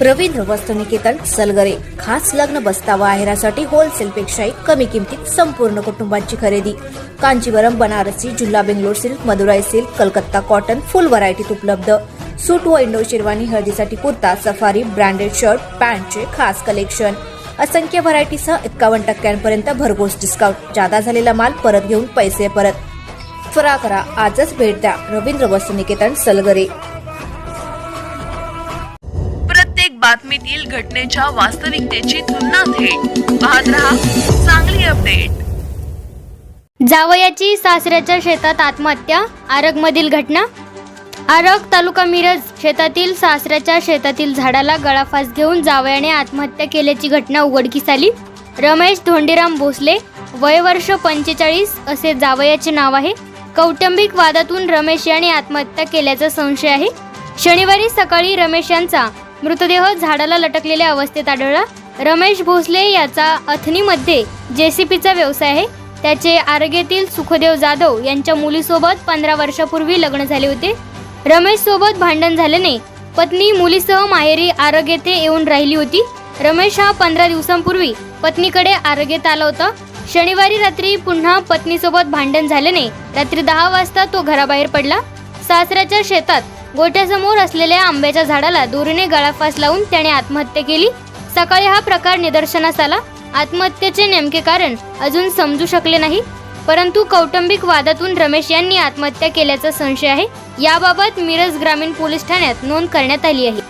रवींद्र वस्त्रनिकेतन सलगरे खास लग्न बस्तावा आहेरासाठी होलसेल पेक्षाही कमी किमतीत संपूर्ण कुटुंबाची खरेदी। कांजीवरम, बनारसी, जुल्ला, Bangalore silk, Madurai silk, Calcutta cotton full व्हरायटीत उपलब्ध। सूट व इंडो शेरवानी, हळदीसाठी कुर्ता, सफारी, ब्रँडेड शर्ट, पॅन्टचे खास कलेक्शन, असंख्य व्हरायटीसह 51% भरघोस डिस्काउंट। जादा झालेला माल परत घेऊन पैसे परत। त्वरा करा, आजच भेट द्या रवींद्र वस्त्रनिकेतन सलगरे। प्रत्येक बातमीतील घटनेच्या वास्तविकतेची तुलना थेट पाहत रहा चांगली अपडेट। जावयाची सासऱ्याच्या शेतात आत्महत्या, आरगमधील घटना। आरग तालुका मिरज शेतातील सासऱ्याच्या शेतातील झाडाला गळाफास घेऊन जावयाने आत्महत्या केल्याची घटना उघडकीस आली। रमेश धोंडीराम भोसले, वय वर्ष 45 असे जावयाचे नाव आहे। कौटुंबिक वादातून रमेश याने आत्महत्या केल्याचा संशय आहे। शनिवारी सकाळी रमेश यांचा मृतदेह झाडाला लटकलेल्या अवस्थेत आढळला। रमेश भोसले याचा अथणीमध्ये जेसीपीचा व्यवसाय आहे। त्याचे आरगेतील सुखदेव जाधव यांच्या मुलीसोबत 15 वर्षापूर्वी लग्न झाले होते। रमेश सोबत भांडण झाल्याने पत्नी मुलीसह माहेरी आरग येथे येऊन राहिली होती। रमेश हा 15 दिवसांपूर्वी पत्नीकडे आरग येत आला होता। शनिवारी रात्री पुन्हा पत्नीसोबत भांडण झाल्याने रात्री 10 वाजता तो घराबाहेर पडला। सासऱ्याच्या शेतात गोठ्यासमोर असलेल्या आंब्याच्या झाडाला दोरीने गळाफास लावून त्याने आत्महत्या केली। सकाळी हा प्रकार निदर्शनास आला। आत्महत्येचे नेमके कारण अजून समजू शकले नाही, परंतु कौटुंबिक वादातून रमेश यांनी आत्महत्या केल्याचा संशय आहे। याबाबत मिरज ग्रामीण पोलीस ठाण्यात नोंद करण्यात आली आहे।